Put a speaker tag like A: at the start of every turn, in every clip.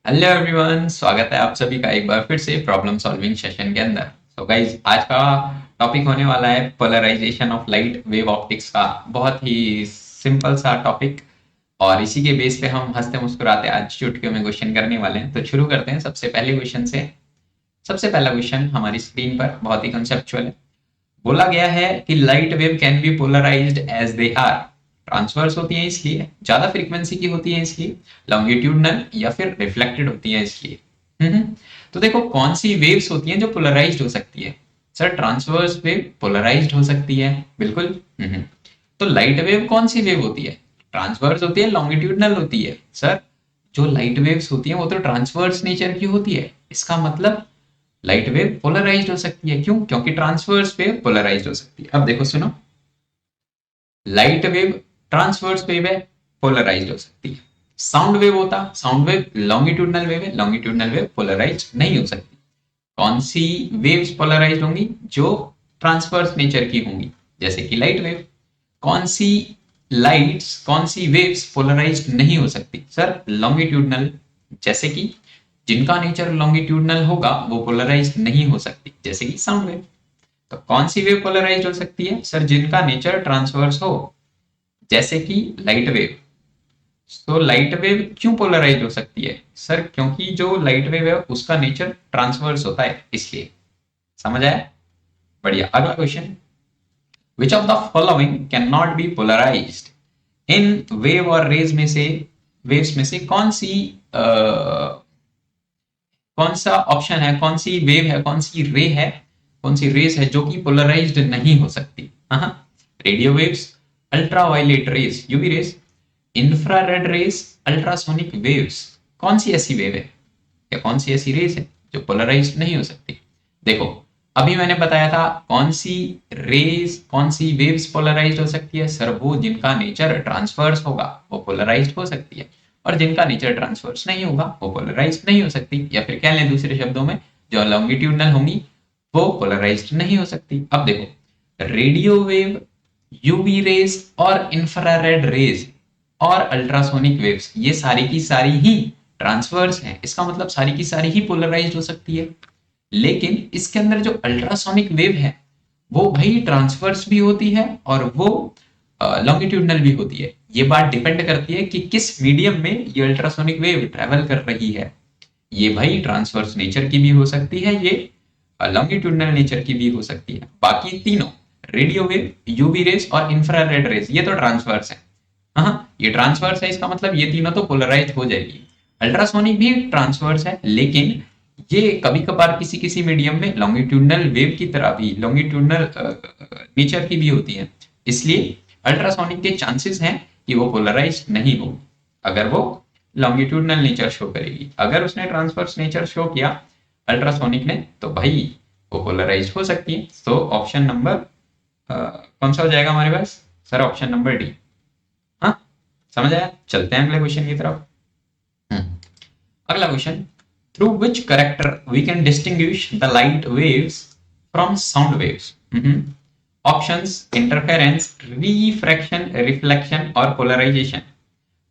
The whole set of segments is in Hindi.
A: हेलो एवरीवन, स्वागत है आप सभी का एक बार फिर से प्रॉब्लम सॉल्विंग सेशन के अंदर। सो गाइज, आज का टॉपिक होने वाला है polarization of light wave optics का। बहुत ही सिंपल सा टॉपिक, और इसी के बेस पे हम हंसते मुस्कुराते आज चुटकियों में क्वेश्चन करने वाले हैं। तो शुरू करते हैं सबसे पहले क्वेश्चन से। सबसे पहला क्वेश्चन हमारी स्क्रीन पर बहुत ही कंसेप्चुअल है। बोला गया है कि light wave can be polarized as they are. Transverse होती हैं इसलिए, ज्यादा फ्रीक्वेंसी की होती है इसलिए, लॉन्गिट्यूडनल या फिर रिफ्लेक्टेड होती है इसलिए। तो देखो, कौन सी वेव्स होती हैं जो पोलराइज्ड हो सकती है? सर, ट्रांसवर्स वेव पोलराइज्ड हो सकती है, बिल्कुल। तो लाइट वेव कौन सी वेव होती है? ट्रांसवर्स होती है, लॉन्गिट्यूडनल होती है। सर, जो लाइट वेव्स होती हैं वो तो ट्रांसवर्स नेचर की होती है। इसका मतलब लाइट वेव पोलराइज्ड हो सकती है। क्यों? क्योंकि ट्रांसवर्स वेव पोलराइज्ड हो सकती है। अब देखो, सुनो, लाइट वेव ट्रांसवर्स वेव है, पोलराइज्ड हो सकती है। साउंड वेव होता, साउंड वेव लॉन्गिट्यूडनल वेव है, लॉन्गिट्यूडनल वेव पोलराइज्ड नहीं हो सकती। कौन सी वेव्स पोलराइज्ड होंगी? जो ट्रांसवर्स नेचर की होंगी, जैसे कि लाइट वेव। कौन सी लाइट्स, कौन सी वेव्स पोलराइज्ड नहीं हो सकती? Sir, longitudinal. जैसे कि जिनका नेचर लॉन्गिट्यूडनल होगा वो पोलराइज्ड नहीं हो सकती, जैसे कि साउंड वेव। तो कौन सी वेव पोलराइज्ड हो सकती है? सर, जिनका नेचर ट्रांसवर्स हो, जैसे कि लाइट वेव। तो लाइट वेव क्यों पोलराइज हो सकती है? सर, क्योंकि जो लाइट वेव है उसका नेचर ट्रांसवर्स होता है, इसलिए। समझ आया? बढ़िया। अगला question, which of the following can not be polarized? इन वेव और रेज में से, वेव्स में से कौन सा ऑप्शन है, कौन सी वेव है, कौन सी रे है, कौन सी रेस है जो कि पोलराइज्ड नहीं हो सकती? हाँ, radio waves, ultraviolet rays UV rays, infrared rays, ultrasonic waves. कौन सी ऐसी वेव है या कौन सी ऐसी रेस है जो पोलराइज्ड नहीं हो सकती? देखो, अभी मैंने बताया था कौन सी रेस, कौन सी वेव्स पोलराइज्ड हो सकती है। सर, वो जिनका नेचर ट्रांसवर्स होगा वो पोलराइज्ड हो सकती है, और जिनका नेचर ट्रांसवर्स नहीं होगा वो पोलराइज्ड नहीं हो सकती। या फिर कह लें दूसरे शब्दों में, जो लॉन्गिट्यूडनल होंगी वो पोलराइज्ड नहीं हो सकती। अब देखो, रेडियो वेव, यूवी रेज और इंफ्रारेड रेज और अल्ट्रासोनिक वेव्स, ये सारी की सारी ही ट्रांसवर्स हैं। इसका मतलब सारी की सारी ही पोलराइज्ड हो सकती है। लेकिन इसके अंदर जो अल्ट्रासोनिक वेव है वो भाई ट्रांसवर्स भी होती है और वो लॉन्गिट्यूडनल भी होती है। ये बात डिपेंड करती है कि किस मीडियम में ये अल्ट्रासोनिक वेव ट्रेवल कर रही है। ये भाई ट्रांसवर्स नेचर की भी हो सकती है, ये लॉन्गिट्यूडनल नेचर की भी हो सकती है। बाकी तीनों, रेडियो वेव, यूवी रेस और इंफ्रारेड रेस, ये तो ट्रांसवर्स है। हाँ, ये ट्रांसवर्स है, इसका मतलब ये तीनों तो पोलराइज हो जाएगी। अल्ट्रासोनिक भी ट्रांसवर्स है, लेकिन ये कभी कभार किसी किसी मीडियम में लॉन्गिट्यूडनल वेव की तरह भी, लॉन्गिट्यूडनल नेचर की भी होती है। इसलिए अल्ट्रासोनिक के चांसेस हैं कि वो पोलराइज नहीं होगी अगर वो लॉन्गिट्यूडनल नेचर शो करेगी। अगर उसने ट्रांसवर्स नेचर शो किया अल्ट्रासोनिक ने, तो भाई वो पोलराइज हो सकती है। तो ऑप्शन नंबर कौन सा हो जाएगा हमारे पास? Sir, option number D. हाँ, समझ आया? चलते हैं अगले क्वेश्चन की तरफ। हम्म, अगला question, through which character we can distinguish the light waves from sound waves? Options, interference, refraction, reflection और पोलराइजेशन।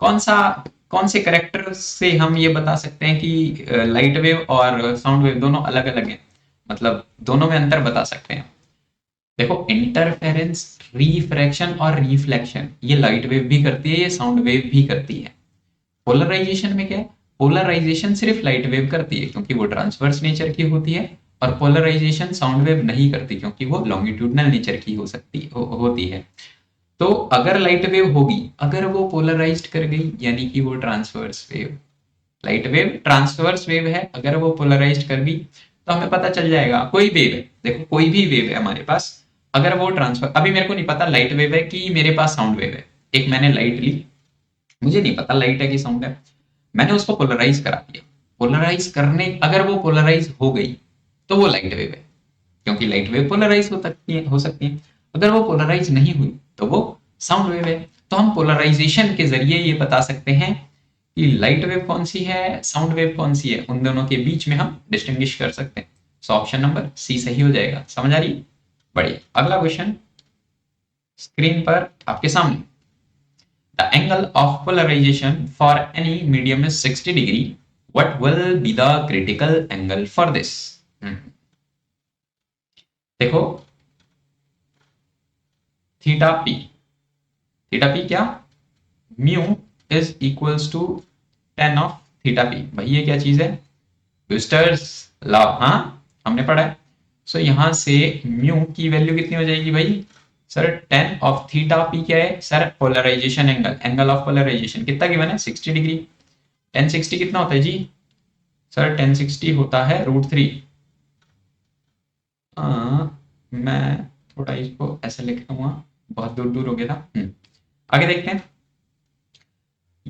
A: कौन सा, कौन से करेक्टर से हम ये बता सकते हैं कि लाइट वेव और साउंड वेव दोनों अलग अलग हैं, मतलब दोनों में अंतर बता सकते हैं? देखो, इंटरफेरेंस, रिफ्रैक्शन और रिफ्लेक्शन ये लाइट वेव भी करती है, ये साउंड वेव भी करती है। पोलराइजेशन में क्या है? पोलराइजेशन सिर्फ लाइट वेव करती है क्योंकि वो ट्रांसवर्स नेचर की होती है, और पोलराइजेशन साउंड वेव नहीं करती क्योंकि वो लॉन्गिट्यूडनल नेचर की होती है। तो अगर लाइट वेव होगी, अगर वो पोलराइज्ड कर गई, यानी कि वो transverse wave, light wave transverse wave है, अगर वो पोलराइज्ड कर गई तो हमें पता चल जाएगा। कोई वेव है, देखो कोई भी वेव है हमारे पास, अगर वो ट्रांसफर, अभी मेरे को नहीं पता लाइट वेव है कि मेरे पास साउंड वेव है। एक मैंने लाइट ली, मुझे नहीं पता लाइट है कि साउंड है, मैंने उसको पोलराइज करा दिया। पोलराइज करने, अगर वो पोलराइज हो गई तो वो लाइट वेव है, क्योंकि लाइट वेव पोलराइज हो सकती है। अगर वो पोलराइज नहीं हुई तो वो साउंड वेव है। तो हम पोलराइजेशन के जरिए ये बता सकते हैं कि लाइट वेव कौन सी है, साउंड वेव कौन सी है, उन दोनों के बीच में हम डिस्टिंग्विश कर सकते हैं। सो ऑप्शन नंबर सी सही हो जाएगा। समझ आ रही? बढ़िया। अगला क्वेश्चन स्क्रीन पर आपके सामने, the angle of polarization for any medium is 60 degree, what will be the critical angle for this? देखो थीटा पी, थीटा पी क्या, mu is equals to tan of theta P. भाई ये क्या चीज है, ब्यूस्टर्स लॉ, हाँ हमने पढ़ा है। सो यहां से म्यू की वैल्यू कितनी हो जाएगी भाई, sir tan of theta P क्या है sir, polarization angle, angle of polarization कितना गिवन है 60 डिग्री। टेन 60 कितना होता है जी सर, टेन 60 होता है √3। मैं थोड़ा इसको ऐसे लिख लूंगा, बहुत दूर दूर हो गया था। आगे देखते हैं,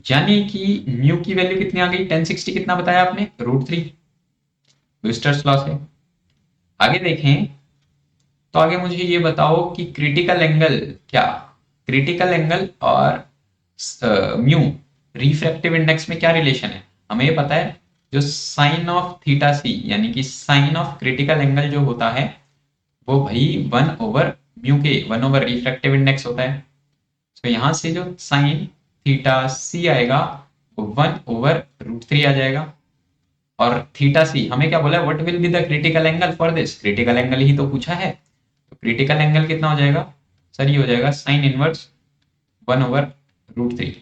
A: यानी कि म्यू की वैल्यू कितनी आ गई, 1060 कितना बताया आपने, √3, ब्यूस्टर्स लॉ से। आगे देखें तो आगे मुझे ये बताओ कि क्रिटिकल एंगल क्या, क्रिटिकल एंगल और म्यू रिफ्रैक्टिव इंडेक्स में क्या रिलेशन है, हमें ये पता है जो साइन ऑफ थीटा सी यानी कि साइन ऑफ क्रिटिकल एंगल जो होता है वो भाई 1/म्यू के 1/ रिफ्रैक्टिव इंडेक्स होता है। तो यहां से जो साइन थीटा सी आएगा वो 1/√3 आ जाएगा। और थीटा सी हमें क्या बोला है, what will be the critical angle for this, critical angle ही तो पूछा है। तो क्रिटिकल एंगल कितना हो जाएगा सर, ये हो जाएगा साइन इनवर्स 1/√3।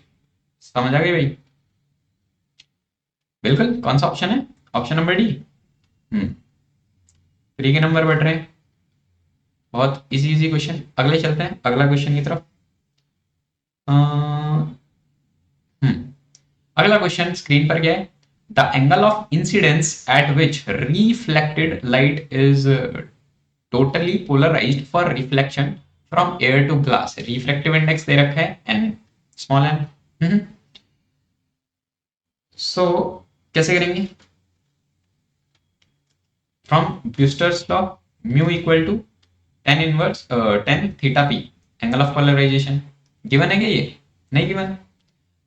A: समझ आ गई भाई, बिल्कुल। कौन सा ऑप्शन है, ऑप्शन नंबर डी। 3 के नंबर बढ़ रहे हैं, बहुत इजी इजी क्वेश्चन। अगले चलते हैं अगला क्वेश्चन की तरफ। अगला क्वेश्चन स्क्रीन पर क्या है, the angle of incidence at which reflected light is totally polarised for reflection from air to glass. Reflective index दे रखा है एन, स्मॉल एन। सो कैसे करेंगे, from Brewster's law mu equal to tan theta P, angle of polarisation given है क्या, ये नहीं गिवन।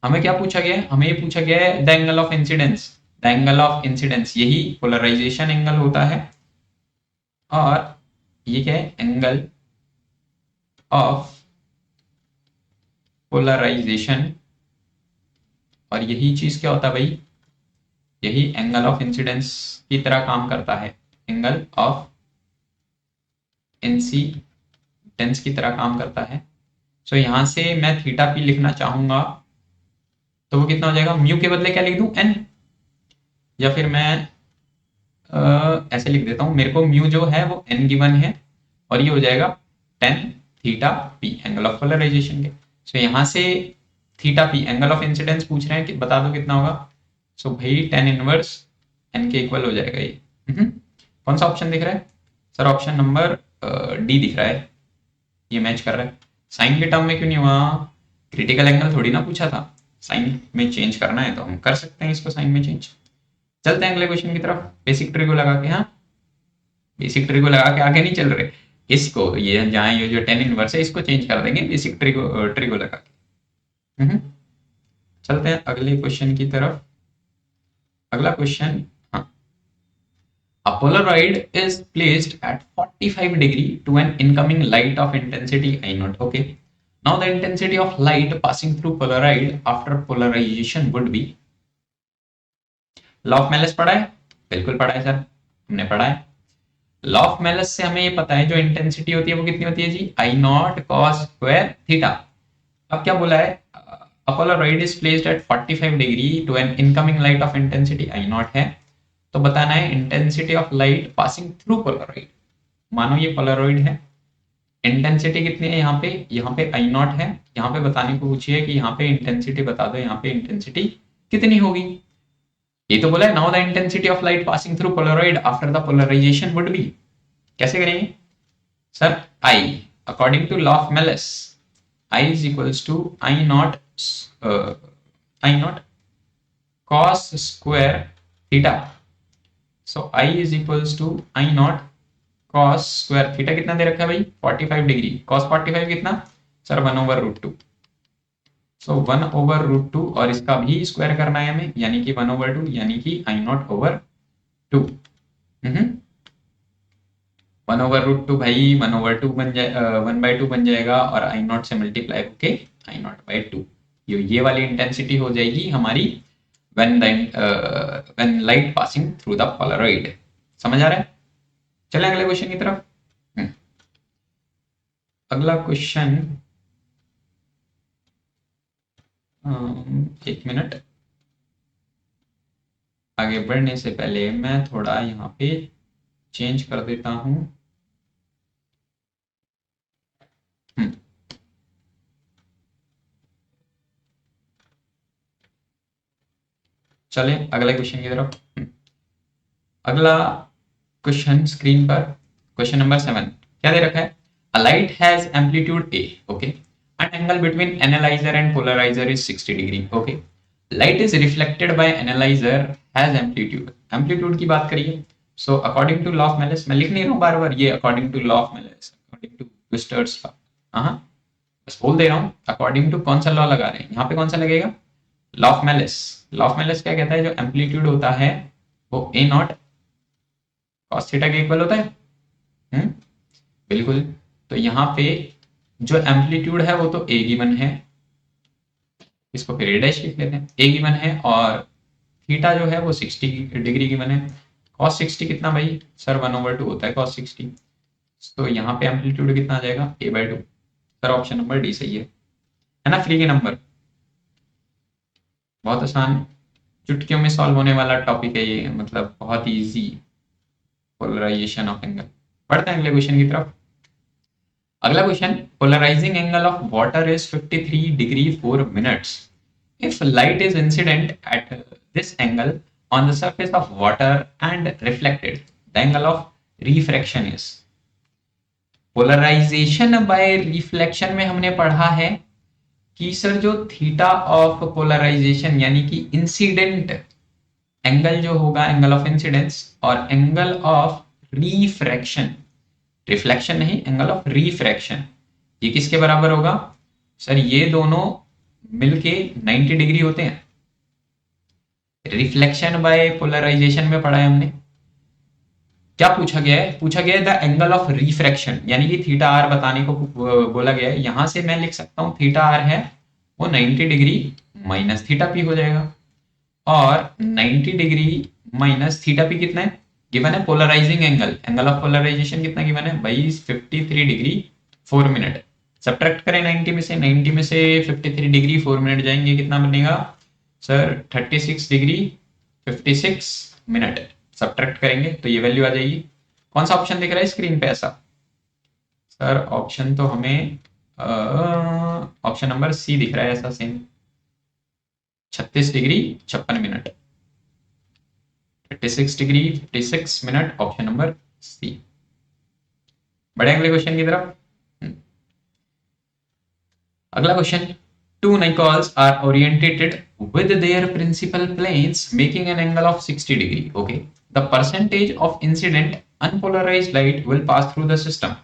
A: हमें क्या पूछा गया है, हमें ये पूछा गया है the angle of incidence, the angle of incidence यही पोलराइजेशन एंगल होता है। और ये क्या है, एंगल ऑफ पोलराइजेशन, और यही चीज क्या होता है भाई, यही एंगल ऑफ इंसिडेंस की तरह काम करता है, एंगल ऑफ इंसिडेंस की तरह काम करता है। सो यहां से मैं थीटा पी लिखना चाहूंगा तो वो कितना हो जाएगा, म्यू के बदले क्या लिख दूं, एन, या फिर मैं ऐसे लिख देता हूं, मेरे को म्यू जो है वो एन गिवन है और ये हो जाएगा tan theta P, angle of polarization के। सो यहां से theta P angle of incidence पूछ रहे हैं कि बता दो कितना होगा। सो भाई टेन इनवर्स एन के इक्वल हो जाएगा ये। कौन सा ऑप्शन दिख रहा है सर, ऑप्शन नंबर डी दिख रहा है, ये मैच कर रहा है। साइन के टर्म में क्यों नहीं हुआ, क्रिटिकल एंगल थोड़ी ना पूछा था, साइन में चेंज करना है तो हम कर सकते हैं इसको साइन में चेंज। चलते हैं अगले क्वेश्चन की तरफ, बेसिक ट्री को लगा के, हाँ बेसिक ट्री को लगा के आगे नहीं चल रहे, इसको ये जहां ये जो टेन इनवर्स है इसको चेंज कर देंगे बेसिक ट्री को लगा के। चलते हैं अगले क्वेश्चन की तरफ। अगला क्वेश्चन, हाँ, a polaroid is placed at 45 degree to an incoming light of intensity I naught. Okay, now the intensity of light passing through polaroid after polarization would be, law of Malus पढ़ा है, बिल्कुल पढ़ा है सर, हमने पढ़ा है। लॉ ऑफ मेलस से हमें ये पता है जो इंटेंसिटी होती है वो कितनी होती है जी, आई नॉट कॉस स्क्वायर थीटा। अब क्या बोला है, a polaroid is placed at 45 degree to an incoming light of intensity I naught है, तो बताना है intensity of light passing through Polaroid. मानो ये पोलराइड है, इंटेंसिटी कितनी है यहाँ पे आई नॉट है, यहाँ पे बताने को पूछिए कि यहाँ पे इंटेंसिटी बता दो, यहाँ पे इंटेंसिटी कितनी होगी। ये तो बोला है now the intensity of light passing through polaroid after the polarization would be, कैसे करेंगे sir, I according to law of Malus I is equals to I naught cos square theta. So I is equals to I naught cos square theta कितना दे रखा है भाई 45 डिग्री, cos 45 कितना सर 1/√2। सो 1/√2 और इसका भी स्क्वायर करना है हमें, यानी कि 1/2 यानी कि I naught over 2। 1/√2 भाई 1/2 बन जाए 1/2 बन जाएगा और आई नॉट से मल्टीप्लाई होके आई नॉट बाई 2, ये वाली इंटेंसिटी हो जाएगी हमारी when light passing through the polaroid. समझ आ रहा है? चलें अगले क्वेश्चन की तरफ। अगला क्वेश्चन, एक मिनट, आगे बढ़ने से पहले मैं थोड़ा यहाँ पे चेंज कर देता हूँ। चलें अगले क्वेश्चन की तरफ। अगला क्वेश्चन स्क्रीन पर, क्वेश्चन नंबर 7 क्या दे रखा है? A light has amplitude A, okay, and angle between analyser and polariser is 60 degree, okay. Light is reflected by analyser has amplitude, amplitude की बात करिए। So according to law of Malus, मैं लिख नहीं रहा हूँ बार बार, ये according to law of Malus, according to twister's law, हाँ बस बोल दे रहा हूँ अकॉर्डिंग टू कौन सा लॉ लगा रहे हैं यहाँ पे, कौन सा लगेगा? Law of malice. Law of malice क्या कहता है? जो एम्पलीट्यूड होता है वो ए नॉट कॉस थीटा के इक्वल होता है। बिल्कुल। तो यहाँ पे जो एम्पलीट्यूड है वो तो ए गिवन है, इसको फिर ए डैश लिख लेते हैं, ए गिवन है, और थीटा जो है वो 60 डिग्री गिवन है। कॉस 60 कितना भाई सर? 1/2 होता है कॉस 60। तो यहाँ पे एम्पलीट्यूड कितना आ जाएगा? a/2। Sir option number D सही है ना? फ्री के नंबर, बहुत आसान, चुटकियों में सॉल्व होने वाला टॉपिक है ये, मतलब बहुत ही इजी। Polarization of angle. पढ़ते हैं अगले क्वेश्चन की तरफ। अगला question, polarizing angle of water is 53 degree 4 minutes if light is incident at this angle on the surface of water and reflected, the angle of refraction is. Polarization by reflection में हमने पढ़ा है कि सर जो थीटा ऑफ पोलराइजेशन यानी कि इंसिडेंट एंगल जो होगा, एंगल ऑफ इंसिडेंस, और एंगल ऑफ रिफ्रैक्शन, रिफ्लेक्शन नहीं, एंगल ऑफ रिफ्रैक्शन, ये किसके बराबर होगा? सर ये दोनों मिलके 90 डिग्री होते हैं। रिफ्लेक्शन बाय पोलराइजेशन में पढ़ा है हमने। क्या पूछा गया है? पूछा गया है द एंगल ऑफ रिफ्रैक्शन, यानी कि थीटा आर बताने को बोला गया है। यहां से मैं लिख सकता हूं थीटा आर है वो 90 डिग्री माइनस थीटा पी हो जाएगा, और 90 डिग्री माइनस थीटा पी कितना है गिवन है? Polarizing angle, angle of polarization कितना गिवन है भाई? 53 डिग्री 4 मिनट। सब्ट्रैक्ट करें 90 में से, 90 में से 53 डिग्री 4 मिनट जाएंगे, कितना बनेगा सर? 36 degree 56 minute. सब्ट्रैक्ट करेंगे तो ये वैल्यू आ जाएगी। कौन सा ऑप्शन दिख रहा है स्क्रीन पे ऐसा? सर ऑप्शन तो हमें ऑप्शन नंबर सी दिख रहा है ऐसा same, 36 degree 56 minute, 36 degree 56 minute, option number C. बढ़े अगले क्वेश्चन की तरफ। अगला question, two nickels are orientated with their principal planes making an angle of 60 degree, okay, the percentage of incident unpolarized light will pass through the system।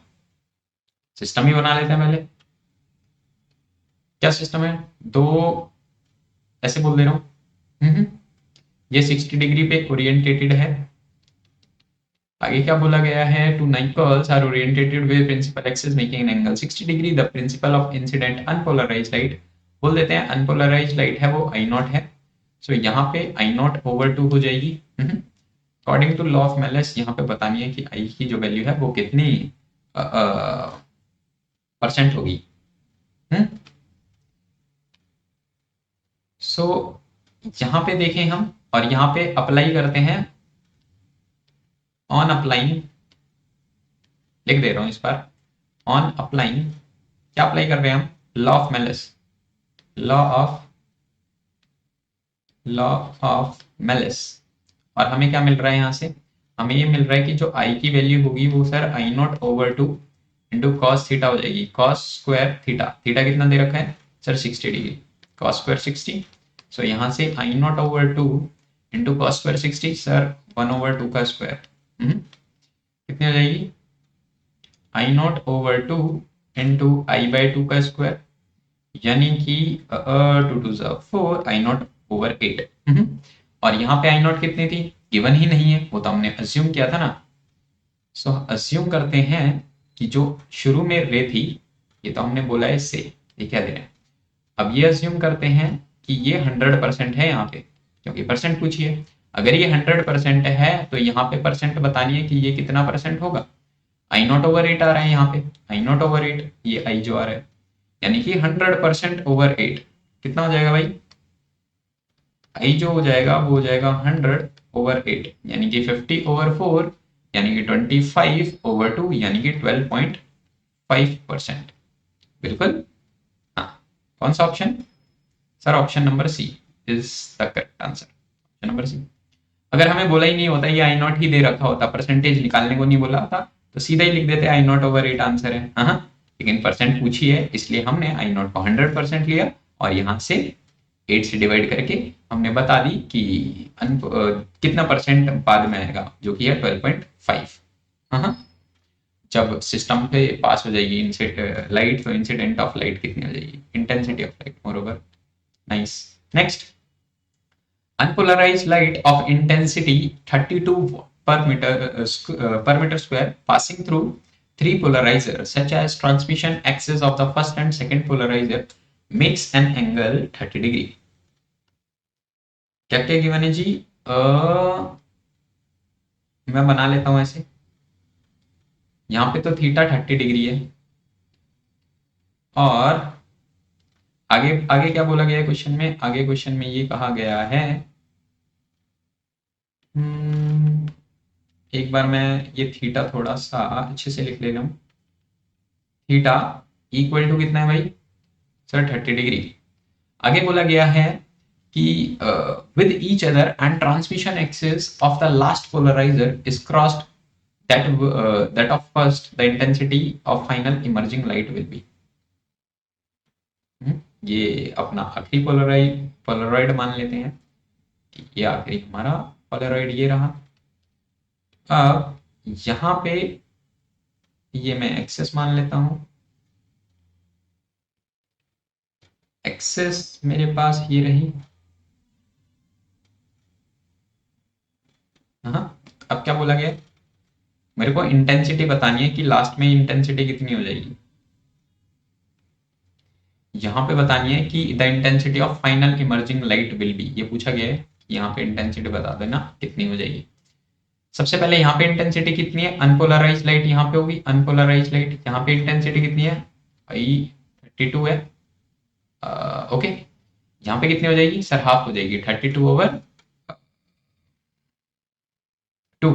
A: System ही बना लेते हैं पहले। क्या सिस्टम है? दो, ऐसे बोल दे रहा हूं, ये 60 डिग्री पे ओरिएंटेटेड है। आगे क्या बोला गया है? Two nickels are orientated with principal axis making an angle 60 degree, the principal of incident unpolarized light, बोल देते हैं अनपोलराइज लाइट है वो आई नॉट है। सो यहाँ पे आई नॉट ओवर 2 हो जाएगी। According to law of Malus यहाँ पे बतानी है कि आई की जो वैल्यू है वो कितनी परसेंट होगी। सो यहाँ पे देखें हम, और यहाँ पे अप्लाई करते हैं ऑन अप्लाइंग, लिख दे रहा हूं इस पर, ऑन अप्लाइंग, क्या अप्लाई कर रहे हैं हम? Law of malice, law of malice. और हमें क्या मिल रहा है यहाँ से? हमें ये मिल रहा है कि जो आई की वैल्यू होगी वो sir I naught over 2 into cos theta हो जाएगी, कॉस स्क्वायर थीटा। थीटा कितना दे रखा है sir? 60 degree, cos square 60। So यहाँ से I naught over 2 into cos square 60, sir 1/2 का स्क्वायर, कितनी हो जाएगी? आई नॉट ओवर 2 इंटू i/2 का स्क्वायर, यानी कि 2 2 4, आई नॉट ओवर 8। और यहाँ पे आई नॉट कितनी थी? गिवन ही नहीं है, वो तो हमने अज्यूम किया था ना। सो अज्यूम करते हैं कि जो शुरू में रे थी, ये तो हमने बोला है से, ये क्या दे रहे हैं? अब ये अज्यूम करते हैं कि ये 100% है यहाँ पे, क्योंकि परसेंट पूछी है। अगर ये 100% है तो यहाँ पे परसेंट बतानी है कि ये कितना परसेंट होगा। आई नॉट ओवर 8 आ रहा है यहाँ पे, आई नॉट ओवर 8, ये आई जो आ रहा है, यानी कि 100% ओवर 8 कितना हो जाएगा भाई, आई जो हो जाएगा वो हो जाएगा 100 ओवर 8, यानी कि 50 ओवर 4, यानी कि 25 ओवर 2, यानी कि 12.5%। बिल्कुल, हाँ। कौन सा option sir? Option number C is the correct answer, option number C. अगर हमें बोला ही नहीं होता, ये आई नॉट ही दे रखा होता, परसेंटेज निकालने को नहीं बोला होता, तो सीधा ही लिख देते आई नॉट ओवर 8 आंसर है। हाँ, लेकिन परसेंट पूछी है इसलिए हमने आई नॉट को 100% लिया और यहाँ से 8 से डिवाइड करके हमने बता दी कि कितना परसेंट बाद में आएगा, जो कि है 12.5। हाँ, जब सिस्टम पे पास हो जाएगी लाइट, तो इंसिडेंट ऑफ लाइट कितनी हो जाएगी, intensity of light moreover. Nice. Next, unpolarized light of intensity 32 per meter square passing through three polarizers such as transmission axis of the first and second polarizer makes an angle 30 degree। क्या क्या गिवन है जी? मैं बना लेता हूं ऐसे, यहाँ पे तो थीटा 30 डिग्री है, और आगे आगे क्या बोला गया है क्वेश्चन में? आगे क्वेश्चन में ये कहा गया है, एक बार मैं ये थीटा थोड़ा सा अच्छे से लिख ले रहा हूँ। थीटा इक्वल टू कितना है भाई सर? 30 डिग्री। आगे बोला गया है कि with each other and transmission axis of the last polarizer is crossed that of first, the intensity of final emerging light will be. ये अपना आखिरी पोलराइड मान लेते हैं कि ये आखिरी हमारा पोलराइड ये रहा। अब यहाँ पे ये मैं एक्सेस मान लेता हूँ, एक्सेस मेरे पास ये रही। हाँ, अब क्या बोला गया? मेरे को इंटेंसिटी बतानी है कि लास्ट में इंटेंसिटी कितनी हो जाएगी। यहाँ पे बतानी है कि the intensity of final emerging light will be, ये पूछा गया है। यहाँ पे इंटेंसिटी बता देना कितनी हो जाएगी। सबसे पहले यहाँ पे इंटेंसिटी कितनी है? अनपोलराइज लाइट यहाँ पे होगी, अनपोलराइज लाइट यहाँ पे इंटेंसिटी कितनी है भाई? 32 है। ओके, यहाँ पे कितनी हो जाएगी सर? हाफ हो जाएगी, 32 ओवर 2,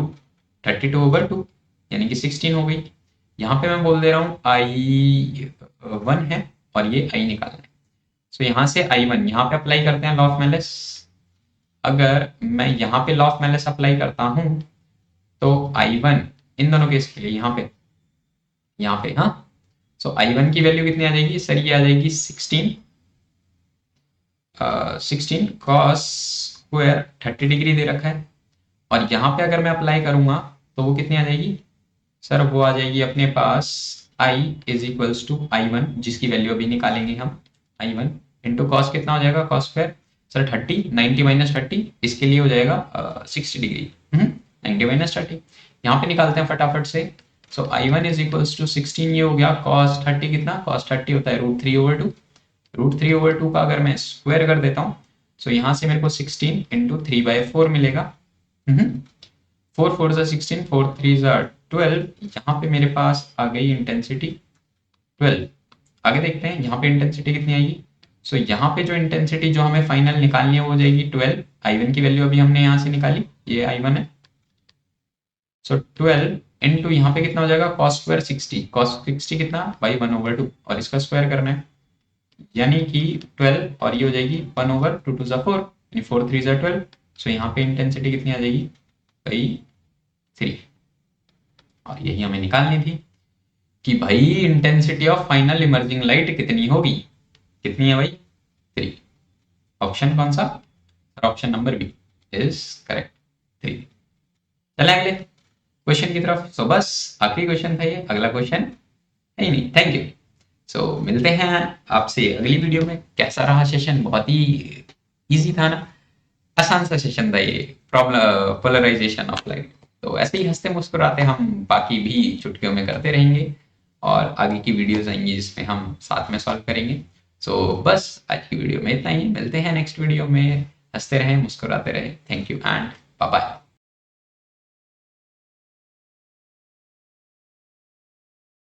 A: 32 ओवर 2 यानी कि 16 हो गई। यहाँ पे मैं बोल दे रहा हूँ I1 है और ये I निकालना है। सो यहाँ से I1 यहाँ पे अप्लाई करते हैं लॉ ऑफ मेलिस। अगर मैं यहाँ पे लॉ ऑफ मेलिस अप्लाई करता हूँ तो I1 इन दोनों केस के लिए यहाँ पे हाँ, सो I1 की वैल्यू कितनी आ जाएगी सर? ये आ जाएगी 16 कॉस स्क्वायर 30 डिग्री दे रखा है, और यहाँ पे अगर मैं अप्लाई करूंगा तो वो कितनी आ जाएगी सर? वो आ जाएगी अपने पास I is equals to I1, जिसकी वैल्यू अभी निकालेंगे हम। I1 इंटू कॉस कितना हो जाएगा? कॉस स्क्वायर सर 30, 90 माइनस 30, इसके लिए हो जाएगा 60 डिग्री। 90 माइनस 30 यहाँ पे निकालते हैं फटाफट से। सो I1 इज इक्वल्स टू 16, ये हो गया कॉस 30 कितना? कॉस 30 होता है √3/2। √3/2 का अगर मैं स्क्वायर कर देता हूँ, सो यहाँ से मेरे को 16 इंटू 3/4 मिलेगा। 4 4 जा 16, 4 3 जा 12, यहाँ पे मेरे पास आ गई इंटेंसिटी 12। आगे देखते हैं यहाँ पे इंटेंसिटी कितनी आएगी। सो यहाँ पे जो इंटेंसिटी जो हमें फाइनल निकालनी है वो हो जाएगी 12। I1 की वैल्यू अभी हमने यहाँ से निकाली, ये I1 है। सो 12 इंटू यहाँ पे कितना हो जाएगा? कॉस स्क्वायर 60, कॉस 60 कितना भाई? 1/2, और इसका स्क्वायर करना है, यानी कि 12, और ये हो जाएगी 1/2, 2 जा 4, यानी 4 3 जा 12। सो यहाँ पे इंटेंसिटी कितनी आ जाएगी भाई? 3। और यही हमें निकालनी थी कि भाई intensity of final emerging light कितनी होगी। कितनी है भाई? 3। ऑप्शन कौन सा? Option number B is correct, 3। चलें अगले क्वेश्चन की तरफ। सो बस आखिरी क्वेश्चन था ये, अगला क्वेश्चन नहीं। Thank you. सो मिलते हैं आपसे अगली वीडियो में। कैसा रहा सेशन? बहुत ही इजी था ना, आसान सा सेशन था ये, प्रॉब्लम पोलराइजेशन ऑफ लाइट। तो ऐसे ही हंसते मुस्कुराते हम बाकी भी चुटकियों में करते रहेंगे, और आगे की वीडियोस आएंगी जिसमें हम साथ में सॉल्व करेंगे। सो बस आज की वीडियो में इतना ही, मिलते हैं नेक्स्ट वीडियो में। हंसते रहें, मुस्कुराते रहें। Thank you and bye bye.